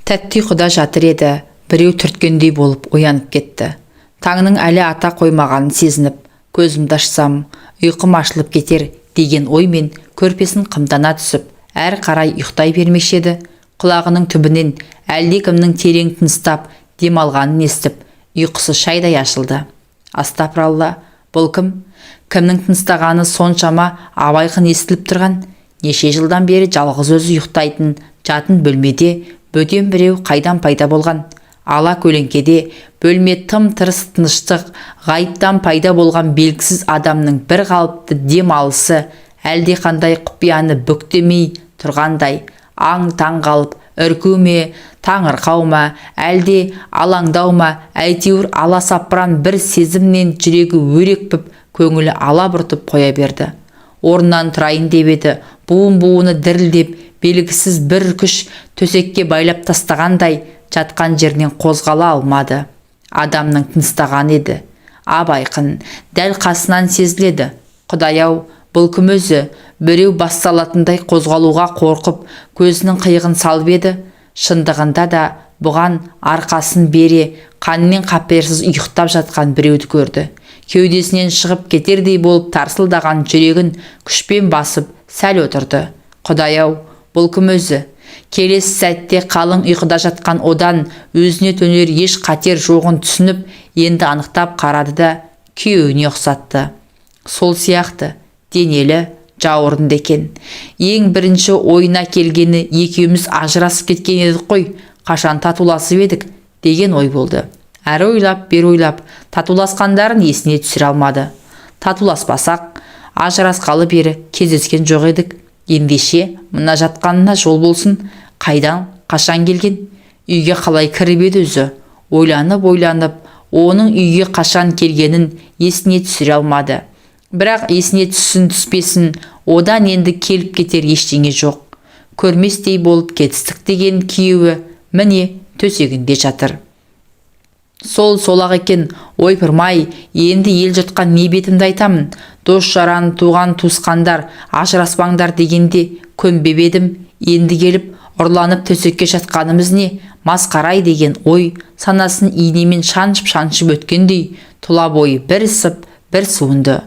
Тәтті ұйқыда жатыр еді, біреу түрткендей болып оянып кетті. Таңның әлі ата қоймағанын сезініп, көзімді ашсам, ұйқым ашылып кетер деген оймен көрпесін қымтана түсіп, әр қарай ұйықтай бермекші еді. Құлағының түбінен әлдекімнің терең тыныстап дем алғанын естіп, ұйқысы шайдай ашылды. Астапыралла, бұл кім? Кімнің тыныстағаны соншама абайқын естіліп тұрған? Неше жылдан бері жалғыз өзі ұйықтайтын жатын бөлмеде бөтен біреу қайдан пайда болған? Ала көлеңкеде бөлме тым-тырыс тыныштық, ғайыптан пайда болған белгісіз адамның бір қалыпты дем алысы, әлде қандай құпияны бүктемей тұрғандай, аң-таң қалып, үрку ме, таңырқау ма, әлде алаңдау ма, әйтеуір аласапыран бір сезімнен жүрегі өрекпіп, көңілі алабұртып қоя берді. Орнынан тұрайын деп еді, буын-буыны дірілдеп, белгісіз бір күш төсекке байлап тастағандай, жатқан жерінен қозғала алмады. Адамның тыныстаған еді. Абайқын, дәл қасынан сезіледі. Құдай-ау, бұл кім өзі? Біреу бас салатындай қозғалуға қорқып, көзінің қиығын салып еді. Шындығында да бұған арқасын бере, қанмен қаперсіз ұйықтап жатқан біреуді көрді. Кеудесінен шығып кетердей болып тарсылдаған жүрегін күшпен басып, сәл отырды. Құдай-ау, бұл кім өзі? Келесі сәтте қалың ұйқыда жатқан одан өзіне төнер еш қатер жоғын түсініп, енді анықтап қарады да күйеуіне ұқсатты. Сол сияқты, денелі, жауырынды екен. Ең бірінші ойына келгені екеуміз ажырасып кеткен едік қой, қашан татуласып едік деген ой болды. Әрі ойлап, бер ойлап, татуласқандарын есіне түсіре алмады. Татуласпасақ, ажырасқалы бері кездескен жоқ едік. Ендеше мына жатқанына жол болсын. Қайдан, қашан келген? Үйге қалай кіріп еді өзі? Ойланып, оның үйге қашан келгенін есіне түсіре алмады. Бірақ есіне түссін түспесін, одан енді келіп кетер ештеңе жоқ. Көрместей болып кетістік деген күйеуі міне төсегінде жатыр. Сол-солақ екен, ойпырмай, енді ел жұртқа не бетімді айтамын? Дос жаран, туған туысқандар, ажыраспаңдар дегенде көнбеп едім. Енді келіп, ұрланып төсекке жатқанымыз не? Масқарай деген ой санасын инемен шаншып өткендей, тұла бойы бір ысып, бір суынды.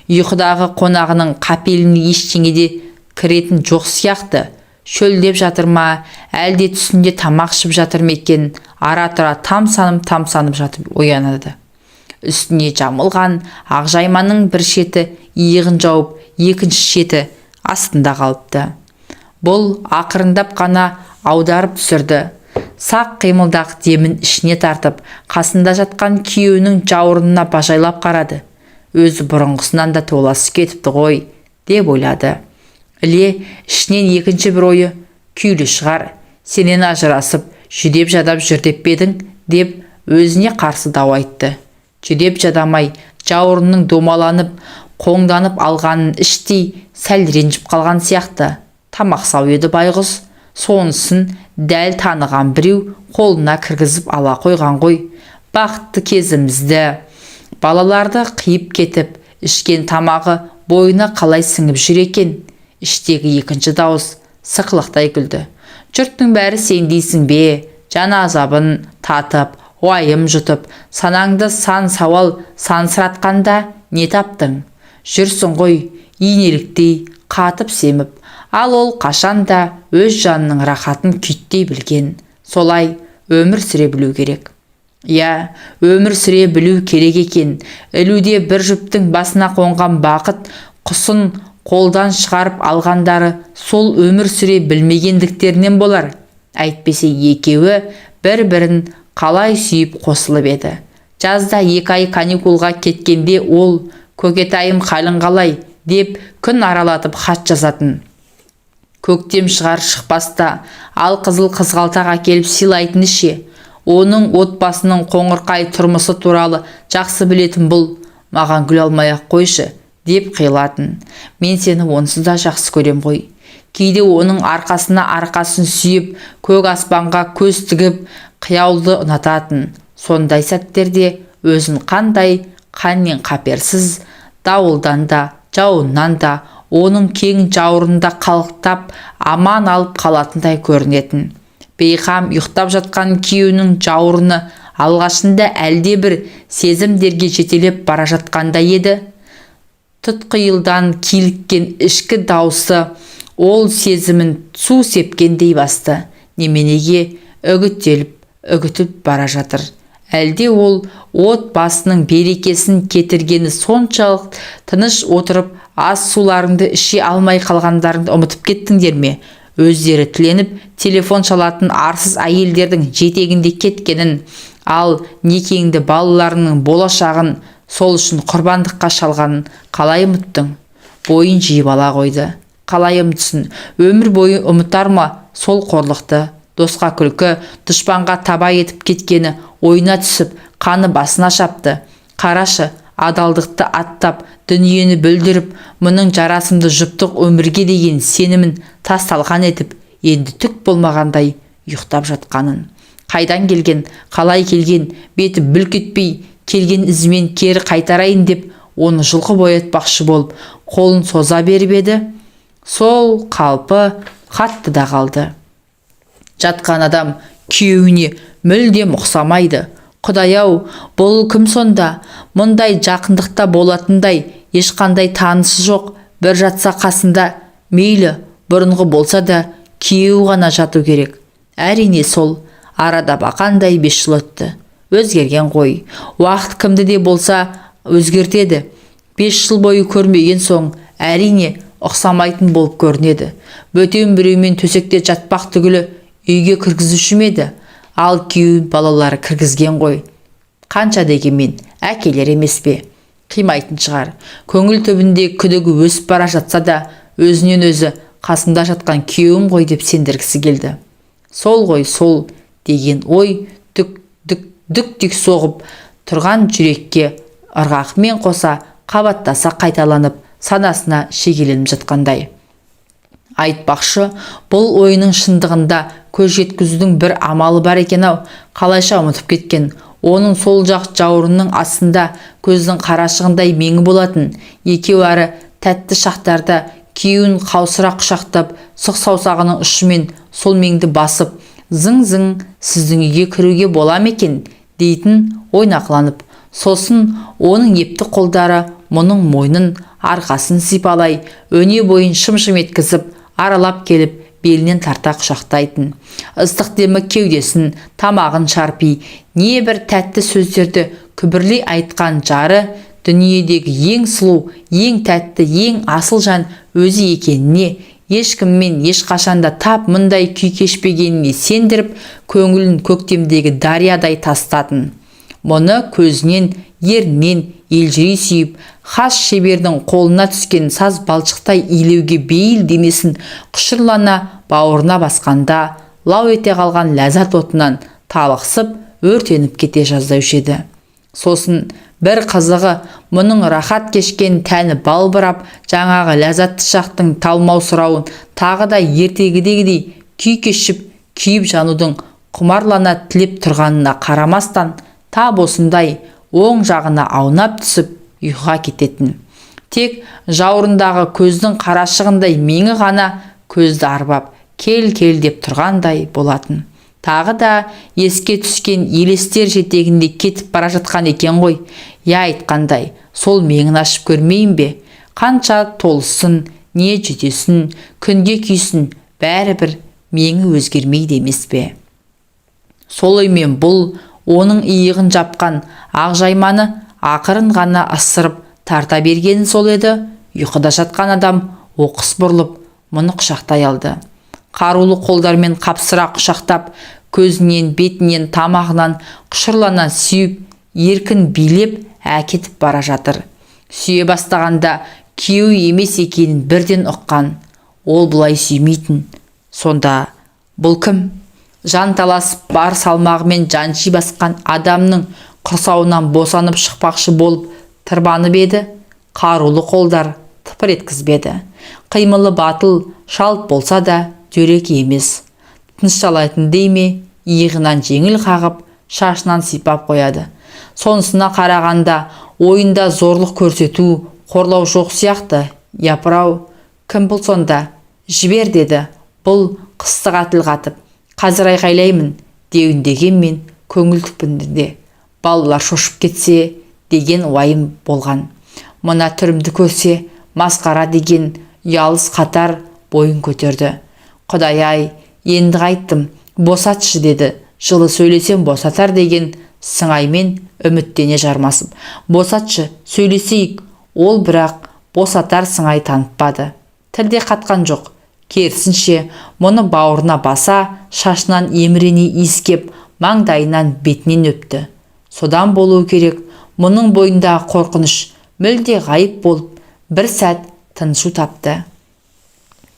Ұйқыдағы қонағының қапеліне ештеңеде кіретін жоқ сияқты. Шөлдеп жатыр ма, әлде түсінде тамақ ішіп жатыр ма екен? Ара-тұра тамсанып жатып оянады. Үстіне жамылған ақжайманың бір шеті иығын жауып, екінші шеті астында қалыпты. Бұл ақырындап қана аударып түсірді. Сақ қимылдақ демін ішіне тартып, қасында жатқан күйеуінің жауырынына бажайлап қарады. Өзі бұрынғысынан да толасып кетіпті ғой, деп ойлады. Іле ішінен екінші бір ойы, күйлі шығар, сенен ажырасып, жүдеп жадап жүр деп бедің, деп өзіне қарсы дау айтты. Жүдеп жадамай, жауырынның домаланып, қоңданып алғанын іштей сәл ренжіп қалған сияқты. Тамақ сау еді байғұс, сонысын дәл таныған біреу қолына кіргізіп ала қойған ғой. Бақытты кезімізді, балаларды қиып кетіп, ішкен тамағы бойына қалай сіңіп жүр екен? Іштегі екінші дауыс сықылықтай күлді. Жұрттың бәрі сен дейсің бе? Жана азабын татып, уайым жұтып, санаңды сан сауал сансыратқанда не таптың? Жүрсің ғой, инеліктей қатып семіп, ал ол қашанда өз жанының рахатын күйттей білген. Солай өмір сүре білу керек. Я, өмір сүре білу керек екен. Ілуде бір жұптың басына қонған бақыт құсын қолдан шығарып алғандары сол өмір сүре білмегендіктерінен болар. Әйтпесе екеуі бір-бірін қалай сүйіп қосылып еді. Жазда 2 ай каникулға кеткенде ол көкетайым қалың қалай деп күн аралатып хат жазатын. Көктем шығар шықпаста ал қызыл қызғалтақ әкеліп сыйлайтын ше. Оның отбасының қоңырқай тұрмысы туралы жақсы білетін бұл, маған гүл алмай-ақ қойшы деп қиылатын. Мен сені онсыз да жақсы көрем ғой. Кейде оның арқасына арқасын сүйіп, көк аспанға көз тігіп, қияулды ұнататын. Сондай сәттерде өзін қандай қаннен қаперсіз, дауылдан да, жауыннан да, оның кең жауырында қалықтап аман алып қалатындай көрінетін. Бейқам ұйықтап жатқан күйеуінің жауырыны алғашында әлде бір сезімдерге жетелеп бара жатқандай еді. Тұтқиылдан киліккен ішкі дауысы ол сезімін су сепкендей басты. Неменеге үгітіп бара жатыр. Әлде ол от басының берекесін кетіргені соншалық тыныш отырып ас суларыңды іше алмай қалғандарыңды ұмытып кеттіңдер ме? Өздері тіленіп телефон шалатын арсыз әйелдердің жетегінде кеткенін, ал некеңді балаларының болашағын сол үшін құрбандыққа шалғанын қалай ұмыттың? Бойын жиып ала қойды. Қалай ұмытсын? Өмір бойы ұмытар ма сол қорлықты? Досқа күлкі, дұшпанға таба етіп кеткені ойына түсіп, қаны басына шапты. Қарашы, адалдықты аттап, дүниені бүлдіріп, мұның жарасымды жұптық өмірге деген сенімін тас-талқан етіп, енді түк болмағандай ұйықтап жатқанын. Қайдан келген, қалай келген, беті бүлк етпей, келген ізімен кері қайтарайын деп, оны жұлқып оятпақшы болып, қолын соза беріп еді. Сол қалпы қатты да қалды. Жатқан адам күйеуіне мүлдем ұқсамайды. Құдай-ау, бұл кім сонда? Мұндай жақындықта болатындай ешқандай танысы жоқ. Бір жатса қасында, мейлі бұрынғы болса да күйеуі ғана жату керек. Әрине сол. Арада бақандай 5 жыл өтті. Өзгерген ғой. Уақыт кімді де болса өзгертеді. 5 жыл бойы көрмеген соң әрине ұқсамайтын болып көрінеді. Бөтен біреумен төсекте жатпақ түгілі үйге кіргізуші ме еді? Ал күйеуін балалары кіргізген ғой. Қанша дегенмен әкелер емес пе? Қимайтын шығар. Көңіл түбінде күдігі өсіп бара жатса да, өзінен өзі қасында жатқан күйеуім ғой деп сендіргісі келді. Сол ғой, сол деген ой дүк соғып тұрған жүрекке ырғақымен қоса қабаттаса қайталанып санасына шегеленіп жатқандай. Айтпақшы, бұл ойының шындығында көз жеткізудің бір амалы бар екен-ау. Қалайша ұмытып кеткен. Оның сол жақ жауырынның астында көздің қарашығындай меңі болатын. Екеуі ары тәтті шақтарда күйеуін қаусыра құшақтап, сұқ саусағының ұшымен сол меңді басып, зың-зың сіздің үйге кіруге бола ма екен дейтін ойнақыланып. Сосын оның епті қолдары мұның мойнын, арқасын сипалай, өне бойын шым-шым еткізіп, аралап келіп, белінен тарта құшақтайтын. Ыстық демі кеудесін, тамағын шарпи, не бір тәтті сөздерді күбірлей айтқан жары, дүниедегі ең сұлу, ең тәтті, ең асыл жан өзі екеніне, ешкіммен ешқашанда тап мұндай күй кешпегеніне сендіріп, көңілін көктемдегі дариядай тастатын. Мұны көзінен, ерінен елжірей сүйіп, хас шебердің қолына түскен саз балшықтай илеуге бейіл денесін құшырлана бауырына басқанда, лау ете қалған ләззат отынан талықсып, өртеніп кете жаздаушы еді. Сосын бір қызығы, мұның рахат кешкен тәні балбырап, жаңағы ләззатты шақтың талмау сұрауын тағы да ертегідегідей күй кешіп, күйіп жанудың құмарлана тілеп тұрғанына қарамастан, тап осындай оң жағына аунап түсіп ұйқыға кететін. Тек жауырындағы көздің қарашығындай меңі ғана көзді арбап, кел деп тұрғандай болатын. Тағы да еске түскен елестер жетегінде кетіп бара жатқан екен ғой. Я айтқандай, сол меңін ашып көрмейін бе? Қанша толсын, не жүдесін, күнге күйсін, бәрібір меңі өзгермейді емес пе? Сол оймен бұл оның иығын жапқан ақжайманы ақырын ғана ысырып тарта бергені сол еді. Ұйқыда жатқан адам оқыс бұрылып, мұны құшақтай алды. Қарулы қолдармен қапсыра құшақтап, көзінен, бетінен, тамағынан құшырлана сүйіп, еркін билеп әкетіп бара жатыр. Сүйе бастағанда күйеуі емес екенін бірден ұққан. Ол бұлай сүймейтін. Сонда бұл кім? Жан таласып бар салмағымен жанши басқан адамның құрсауынан босанып шықпақшы болып тырбанып еді. Қарулы қолдар тыпыр еткізбеді. Қимылы батыл, шалт болса да дөрек емес. Тынышталайтын дей ме, иығынан жеңіл қағып, шашынан сипап қояды. Сонысына қарағанда ойында зорлық көрсету, қорлау жоқ сияқты. Япырау, кім бұл сонда? Жібер деді. Бұл қыстыға тіл қатып. Қазір айқайлаймын деуіндегенмен көңіл түпінде балалар шошып кетсе деген уайым болған. Мына түрімді көрсе масқара деген ұялыс қатар бойын көтерді. Құдай-ай, енді қайттым, босатшы деді. Жылы сөйлесем босатар деген сыңаймен үміттене жармасып. Босатшы, сөйлесейік. Ол бірақ босатар сыңай танытпады. Тілде қатқан жоқ. Керісінше, мұны бауырына баса, шашынан емірене иіскеп, маңдайынан бетінен өпті. Содан болуы керек, мұның бойындағы қорқыныш мүлде ғайып болып, бір сәт тынышу тапты.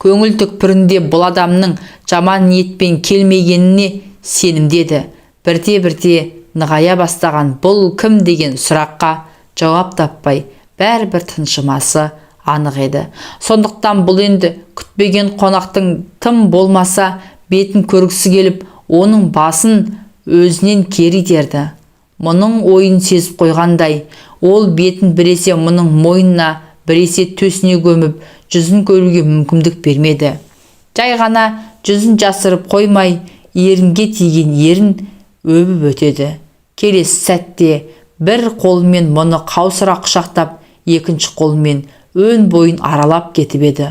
Көңіл түкпірінде бұл адамның жаман ниетпен келмегеніне сенімдеді. Бірте-бірте нығая бастаған бұл кім деген сұраққа жауап таппай, бәрібір тыншымасы анық еді. Сондықтан бұл енді күтпеген қонақтың тым болмаса бетін көргісі келіп, оның басын өзінен кері итерді. Мұның ойын сезіп қойғандай, ол бетін біресе мұның мойнына, біресе төсіне көміп, жүзін көруге мүмкіндік бермеді. Жай ғана жүзін жасырып қоймай, ерінге тиген ерін өбіп өтеді. Келесі сәтте бір қолымен мұны қаусыра құшақтап, екінші қолымен өн бойын аралап кетіп еді.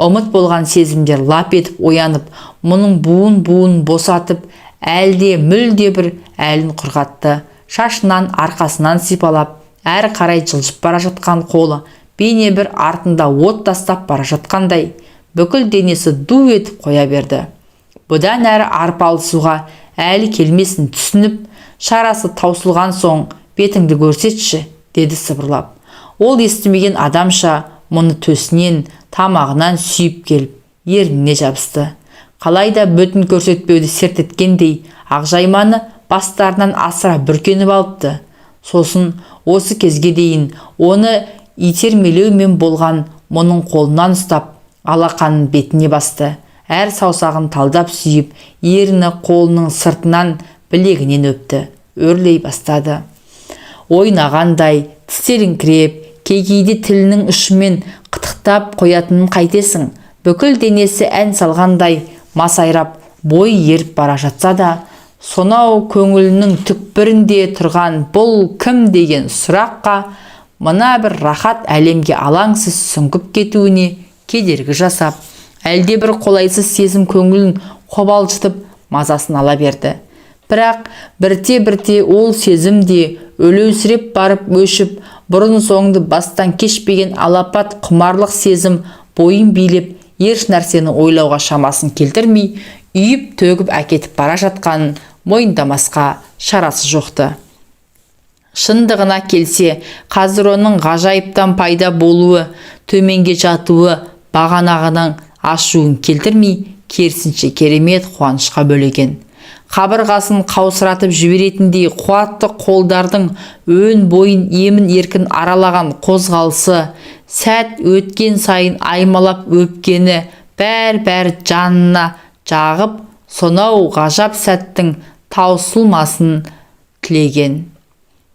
Ұмыт болған сезімдер лап етіп оянып, мұның буын босатып, әлде мүлде бір әлін құрғатты. Шашынан, арқасынан сипалап, әрі қарай жылжып бара жатқан қолы бейне бір артында от тастап бара жатқандай, бүкіл денесі ду етіп қоя берді. Бұдан әрі арпалысуға әлі келмесін түсініп, шарасы таусылған соң бетіңді көрсетші, деді сыбырлап. Ол естімеген адамша мұны төсінен, тамағынан сүйіп келіп, ерніне жабысты. Қалайда бөтін көрсетпеуді серт еткендей, ақжайманы бастарынан асыра бүркеніп алыпты. Сосын осы кезге дейін оны итермелеумен болған мұның қолынан ұстап, алақанын бетіне басты. Әр саусағын талдап сүйіп, еріні қолының сыртынан білегінен өпті. Өрлей бастады. Ойнағандай, тістеріңкіреп, кейде тілінің ұшымен қытықтап қоятынын қайтесің. Бүкіл денесі ән салғандай масайрап, бой еріп бара жатса да, сонау көңілінің түкпірінде тұрған бұл кім деген сұраққа мына бір рахат әлемге алаңсыз сүңгіп кетуіне кедергі жасап, әлде бір қолайсыз сезім көңілін қобалжытып мазасын ала берді. Бірақ бірте-бірте ол сезім де өлеусіреп барып өшіп, бұрын соңды бастан кешпеген алапат құмарлық сезім бойын билеп, еш нәрсені ойлауға шамасын келтірмей, үйіп төгіп әкетіп бара жатқанын мойындамасқа шарасы жоқты. Шындығына келсе, қазір оның ғажайыптан пайда болуы, төменге жатуы бағанағының ашуын келтірмей, керісінше керемет қуанышқа бөлеген. Қабырғасын қаусыратып жіберетіндей қуатты қолдардың өн бойын емін еркін аралаған қозғалысы, сәт өткен сайын аймалап өпкені бәр жанына жағып, сонау ғажап сәттің таусылмасын тілеген.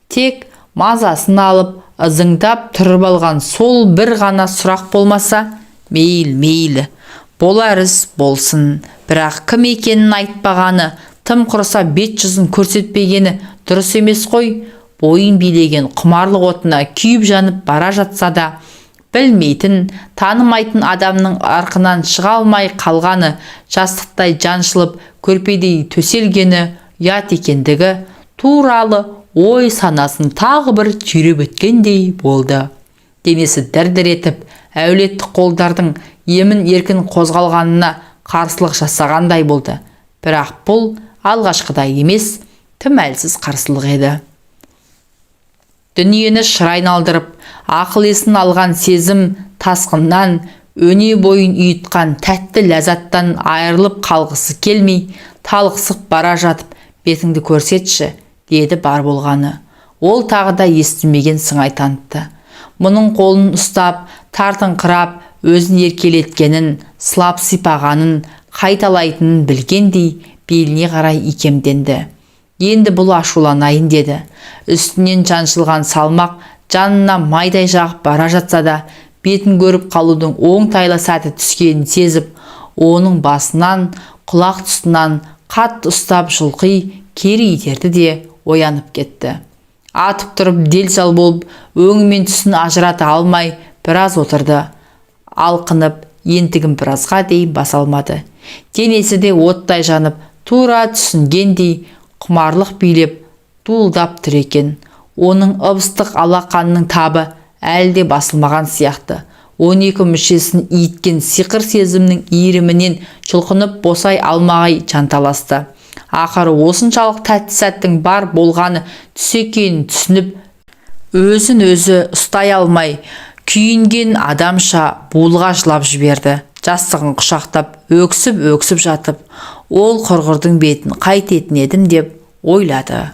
Тек мазасын алып, ызыңдап тұрып алған сол бір ғана сұрақ болмаса, мейлі, болар іс болсын, бірақ кім екенін айтпағаны, тым құрыса бет жүзін көрсетпегені дұрыс емес қой. Бойын билеген құмарлық отына күйіп жанып бара жатса да, білмейтін, танымайтын адамның арқынан шыға алмай қалғаны, жастықтай жаншылып көрпедей төселгені ұят екендігі туралы ой санасын тағы бір түйреп өткендей болды. Денесі дір-дір етіп, әулетті қолдардың емін еркін қозғалғанына қарсылық жасағандай болды. Бірақ бұл алғашқыдай емес, тым әлсіз қарсылық еді. Дүниені шыр айналдырып, ақыл есін алған сезім тасқыннан, өне бойын үйітқан тәтті ләззаттан айырылып қалғысы келмей, талықсып бара жатып, бетіңді көрсетші, деді бар болғаны. Ол тағы да естімеген сыңай танытты. Мұның қолын ұстап, тартыңқырап, өзін еркелеткенін, сылап сипағанын, қайталайтынын білгендей, беліне қарай икемденді. Енді бұл ашуланайын деді. Үстінен жаншылған салмақ жанына майдай жағып бара жатса да, бетін көріп қалудың оңтайлы сәті түскенін сезіп, оның басынан, құлақ тұсынан қатты ұстап жұлқи кері итерді де оянып кетті. Атып тұрып дел сал болып өңі мен түсін ажырата алмай біраз отырды. Алқынып ентігін біразға дейін баса алмады. Денесі де оттай жанып, тура түсінгендей құмарлық билеп дуылдап тұр екен. Оның ыбыстық алақанның табы әлде басылмаған сияқты. 12 мүшесін иіткен сиқыр сезімнің иірімінен жұлқынып босай алмағай жанталасты. Ақыры осыншалық тәтті сәттің бар болғаны түс екенін түсініп, өзін өзі ұстай алмай күйінген адамша булыға жылап жіберді. Жастығын құшақтап, өксіп жатып, ол құрғырдың бетін қайтетін едім деп ойлады.